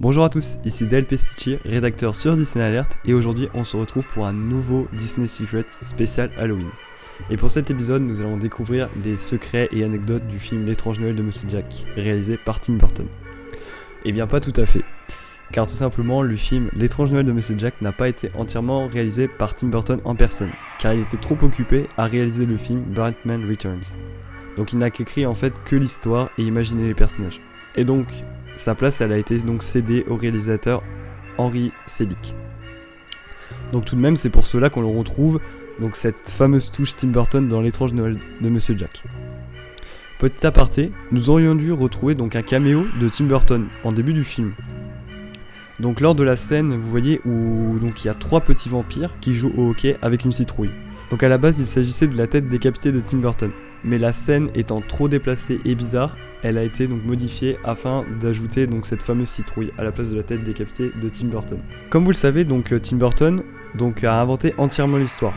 Bonjour à tous, ici Del Pesticci, rédacteur sur Disney Alert, et aujourd'hui on se retrouve pour un nouveau Disney Secrets spécial Halloween. Et pour cet épisode, nous allons découvrir les secrets et anecdotes du film L'étrange Noël de Monsieur Jack, réalisé par Tim Burton. Eh bien pas tout à fait, car tout simplement le film L'étrange Noël de Monsieur Jack n'a pas été entièrement réalisé par Tim Burton en personne, car il était trop occupé à réaliser le film Batman Returns. Donc il n'a qu'écrit en fait que l'histoire et imaginé les personnages. Et donc, sa place elle a été donc cédée au réalisateur Henry Selick. Donc tout de même c'est pour cela qu'on le retrouve, donc cette fameuse touche Tim Burton dans L'étrange Noël de Monsieur Jack. Petit aparté, nous aurions dû retrouver donc un caméo de Tim Burton en début du film. Donc lors de la scène, vous voyez où donc il y a 3 petits vampires qui jouent au hockey avec une citrouille. Donc à la base il s'agissait de la tête décapitée de Tim Burton. Mais la scène étant trop déplacée et bizarre, elle a été donc modifiée afin d'ajouter donc cette fameuse citrouille à la place de la tête décapitée de Tim Burton. Comme vous le savez, donc Tim Burton donc a inventé entièrement l'histoire.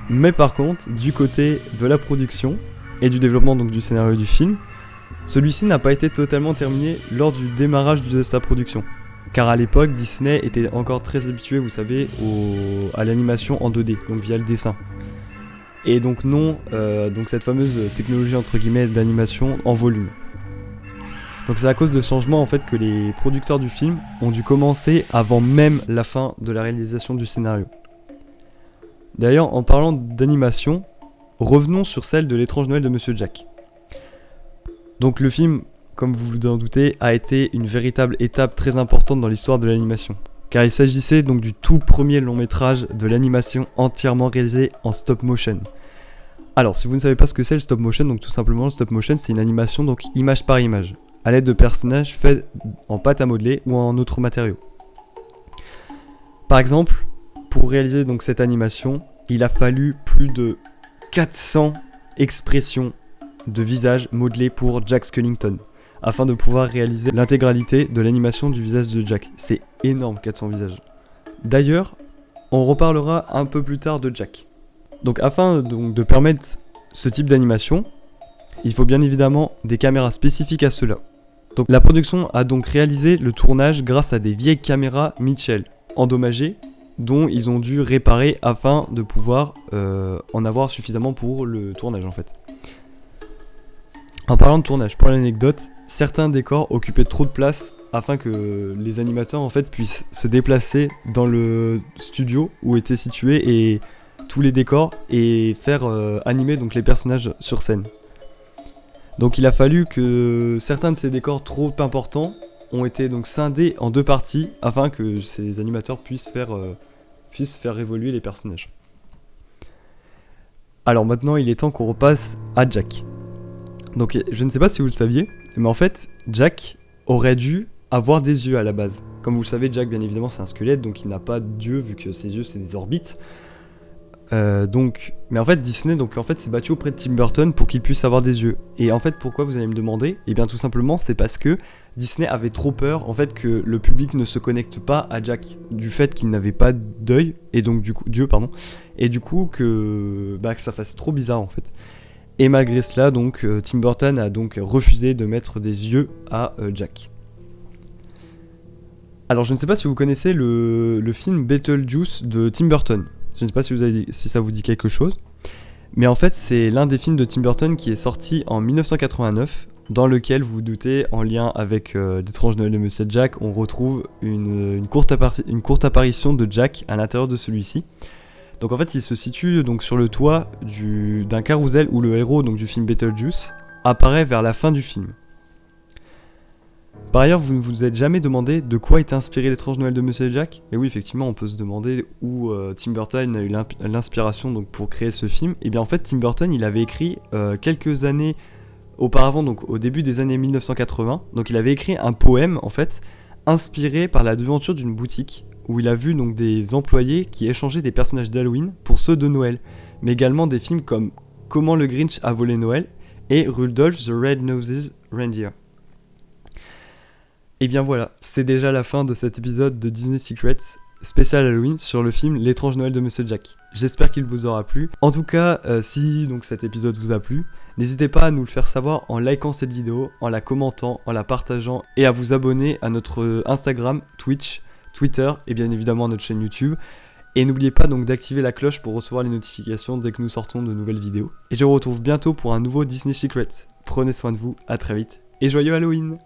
Mais par contre, du côté de la production et du développement donc du scénario du film, celui-ci n'a pas été totalement terminé lors du démarrage de sa production. Car à l'époque, Disney était encore très habitué, vous savez, à l'animation en 2D, donc via le dessin. Et donc non, donc cette fameuse technologie entre guillemets d'animation en volume. Donc c'est à cause de changements en fait que les producteurs du film ont dû commencer avant même la fin de la réalisation du scénario. D'ailleurs, en parlant d'animation, revenons sur celle de L'étrange Noël de Monsieur Jack. Donc le film, comme vous vous en doutez, a été une véritable étape très importante dans l'histoire de l'animation. Car il s'agissait donc du tout premier long métrage de l'animation entièrement réalisé en stop motion. Alors, si vous ne savez pas ce que c'est le stop motion, donc tout simplement le stop motion c'est une animation donc image par image, à l'aide de personnages faits en pâte à modeler ou en autres matériaux. Par exemple, pour réaliser donc cette animation, il a fallu plus de 400 expressions de visage modelées pour Jack Skellington, afin de pouvoir réaliser l'intégralité de l'animation du visage de Jack. C'est énorme, 400 visages. D'ailleurs, on reparlera un peu plus tard de Jack. Donc afin donc, de permettre ce type d'animation, il faut bien évidemment des caméras spécifiques à cela. Donc la production a donc réalisé le tournage grâce à des vieilles caméras Mitchell, endommagées, dont ils ont dû réparer afin de pouvoir en avoir suffisamment pour le tournage en fait. En parlant de tournage, pour l'anecdote, certains décors occupaient trop de place afin que les animateurs en fait puissent se déplacer dans le studio où étaient situés et tous les décors et faire animer donc les personnages sur scène. Donc il a fallu que certains de ces décors trop importants ont été donc scindés en 2 parties afin que ces animateurs puissent faire évoluer les personnages. Alors maintenant il est temps qu'on repasse à Jack. Donc je ne sais pas si vous le saviez, mais en fait Jack aurait dû avoir des yeux à la base. Comme vous le savez, Jack bien évidemment c'est un squelette, donc il n'a pas d'yeux vu que ses yeux c'est des orbites. Mais en fait Disney s'est battu auprès de Tim Burton pour qu'il puisse avoir des yeux. Et en fait pourquoi vous allez me demander ? Eh bien tout simplement c'est parce que Disney avait trop peur en fait que le public ne se connecte pas à Jack du fait qu'il n'avait pas d'œil et donc que ça fasse trop bizarre en fait. Et malgré cela donc Tim Burton a donc refusé de mettre des yeux à Jack. Alors je ne sais pas si vous connaissez le film Beetlejuice de Tim Burton. Je ne sais pas si ça vous dit quelque chose. Mais en fait, c'est l'un des films de Tim Burton qui est sorti en 1989, dans lequel, vous vous doutez, en lien avec L'étrange Noël de Monsieur Jack, on retrouve une courte apparition de Jack à l'intérieur de celui-ci. Donc en fait, il se situe donc sur le toit d'un carrousel où le héros donc, du film Beetlejuice apparaît vers la fin du film. Par ailleurs, vous ne vous êtes jamais demandé de quoi est inspiré L'étrange Noël de Monsieur Jack ? Et oui, effectivement, on peut se demander où Tim Burton a eu l'inspiration donc, pour créer ce film. Et bien en fait, Tim Burton, il avait écrit quelques années auparavant, donc au début des années 1980, donc il avait écrit un poème en fait, inspiré par la devanture d'une boutique, où il a vu donc des employés qui échangeaient des personnages d'Halloween pour ceux de Noël, mais également des films comme Comment le Grinch a volé Noël et Rudolph the Red-Nosed Reindeer. Et bien voilà, c'est déjà la fin de cet épisode de Disney Secrets spécial Halloween sur le film L'étrange Noël de Monsieur Jack. J'espère qu'il vous aura plu. En tout cas, si donc cet épisode vous a plu, N'hésitez pas à nous le faire savoir en likant cette vidéo, en la commentant, en la partageant et à vous abonner à notre Instagram, Twitch, Twitter et bien évidemment à notre chaîne YouTube. Et n'oubliez pas donc d'activer la cloche pour recevoir les notifications dès que nous sortons de nouvelles vidéos. Et je vous retrouve bientôt pour un nouveau Disney Secrets. Prenez soin de vous, à très vite et joyeux Halloween!